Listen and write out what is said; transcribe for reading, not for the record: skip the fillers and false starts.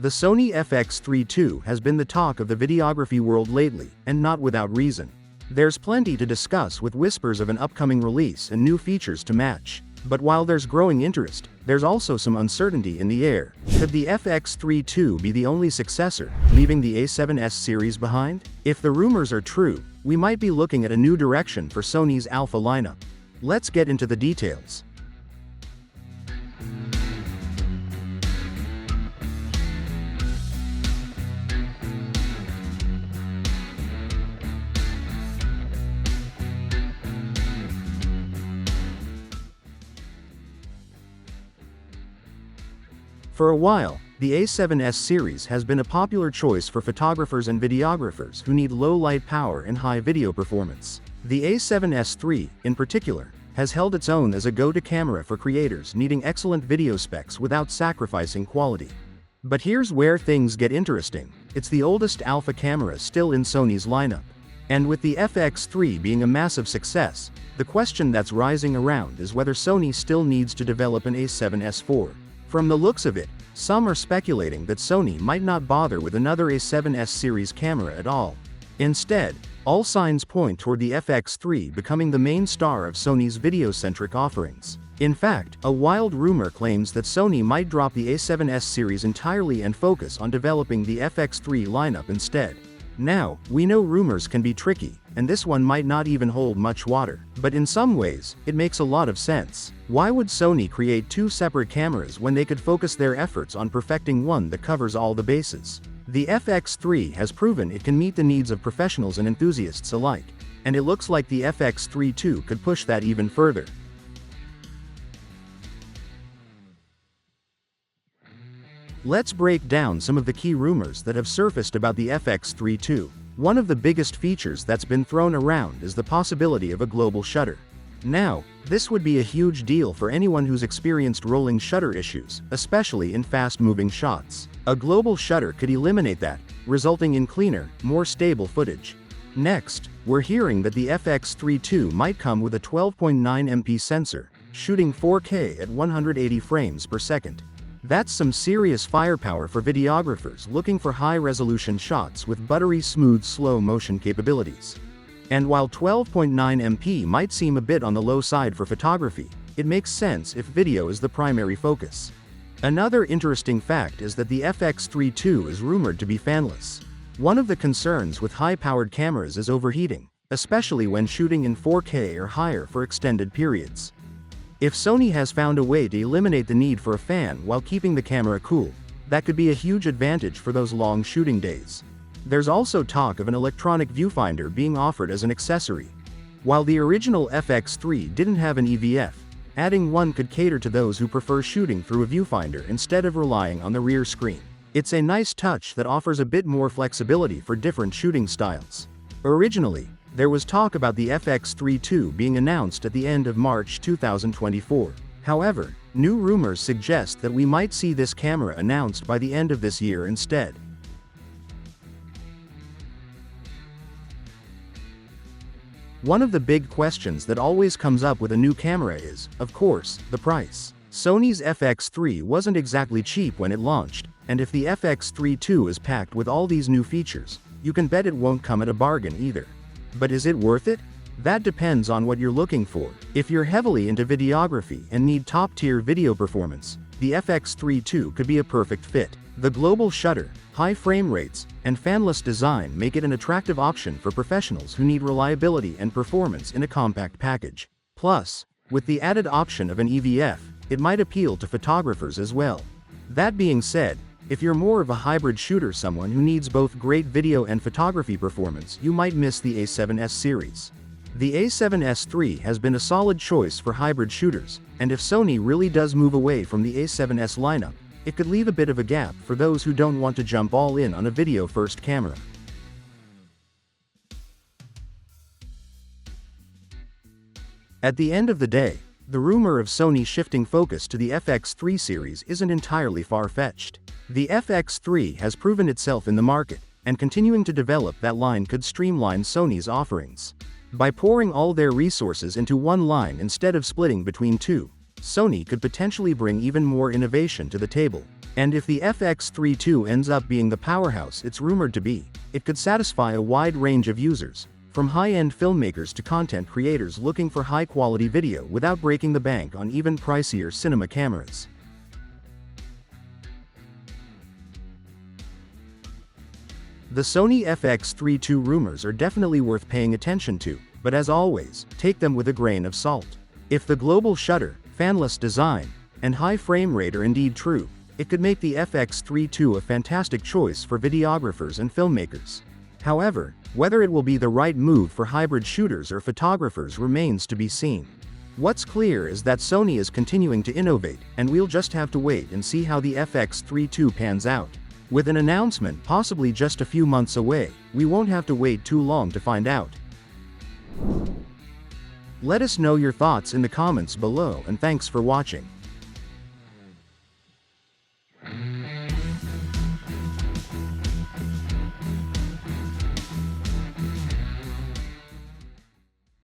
The Sony FX3 II has been the talk of the videography world lately, and not without reason. There's plenty to discuss with whispers of an upcoming release and new features to match. But while there's growing interest, there's also some uncertainty in the air. Could the FX3 II be the only successor, leaving the A7S series behind? If the rumors are true, we might be looking at a new direction for Sony's Alpha lineup. Let's get into the details. For a while, the A7S series has been a popular choice for photographers and videographers who need low light power and high video performance. The A7S III, in particular, has held its own as a go-to camera for creators needing excellent video specs without sacrificing quality. But here's where things get interesting. It's the oldest alpha camera still in Sony's lineup. And with the FX3 being a massive success, the question that's rising around is whether Sony still needs to develop an A7S IV. From the looks of it, some are speculating that Sony might not bother with another A7S series camera at all. Instead, all signs point toward the FX3 becoming the main star of Sony's video-centric offerings. In fact, a wild rumor claims that Sony might drop the A7S series entirely and focus on developing the FX3 lineup instead. Now, we know rumors can be tricky, and this one might not even hold much water. But in some ways, it makes a lot of sense. Why would Sony create two separate cameras when they could focus their efforts on perfecting one that covers all the bases? The FX3 has proven it can meet the needs of professionals and enthusiasts alike, and it looks like the FX3 II could push that even further. Let's break down some of the key rumors that have surfaced about the FX3 II. One of the biggest features that's been thrown around is the possibility of a global shutter. Now, this would be a huge deal for anyone who's experienced rolling shutter issues, especially in fast-moving shots. A global shutter could eliminate that, resulting in cleaner, more stable footage. Next, we're hearing that the FX3 II might come with a 12.9 MP sensor, shooting 4K at 180 frames per second. That's some serious firepower for videographers looking for high-resolution shots with buttery smooth slow-motion capabilities. And while 12.9 MP might seem a bit on the low side for photography, it makes sense if video is the primary focus. Another interesting fact is that the FX3 II is rumored to be fanless. One of the concerns with high-powered cameras is overheating, especially when shooting in 4K or higher for extended periods. If Sony has found a way to eliminate the need for a fan while keeping the camera cool, that could be a huge advantage for those long shooting days. There's also talk of an electronic viewfinder being offered as an accessory. While the original FX3 didn't have an EVF, adding one could cater to those who prefer shooting through a viewfinder instead of relying on the rear screen. It's a nice touch that offers a bit more flexibility for different shooting styles. Originally, there was talk about the FX3 II being announced at the end of March 2024. However, new rumors suggest that we might see this camera announced by the end of this year instead. One of the big questions that always comes up with a new camera is, of course, the price. Sony's FX3 wasn't exactly cheap when it launched, and if the FX3 II is packed with all these new features, you can bet it won't come at a bargain either. But is it worth it? That depends on what you're looking for. If you're heavily into videography and need top-tier video performance, the FX3 II could be a perfect fit. The global shutter, high frame rates, and fanless design make it an attractive option for professionals who need reliability and performance in a compact package. Plus, with the added option of an EVF, it might appeal to photographers as well. That being said, if you're more of a hybrid shooter, someone who needs both great video and photography performance, you might miss the A7S series. The A7S III has been a solid choice for hybrid shooters, and if Sony really does move away from the A7S lineup, it could leave a bit of a gap for those who don't want to jump all in on a video-first camera. At the end of the day, the rumor of Sony shifting focus to the FX3 series isn't entirely far-fetched. The FX3 has proven itself in the market, and continuing to develop that line could streamline Sony's offerings. By pouring all their resources into one line instead of splitting between two, Sony could potentially bring even more innovation to the table. And if the FX3 II ends up being the powerhouse it's rumored to be, it could satisfy a wide range of users, from high-end filmmakers to content creators looking for high-quality video without breaking the bank on even pricier cinema cameras. The Sony FX3 II rumors are definitely worth paying attention to, but as always, take them with a grain of salt. If the global shutter, fanless design, and high frame rate are indeed true, it could make the FX3 II a fantastic choice for videographers and filmmakers. However, whether it will be the right move for hybrid shooters or photographers remains to be seen. What's clear is that Sony is continuing to innovate, and we'll just have to wait and see how the FX3 II pans out. With an announcement possibly just a few months away, we won't have to wait too long to find out. Let us know your thoughts in the comments below, and thanks for watching.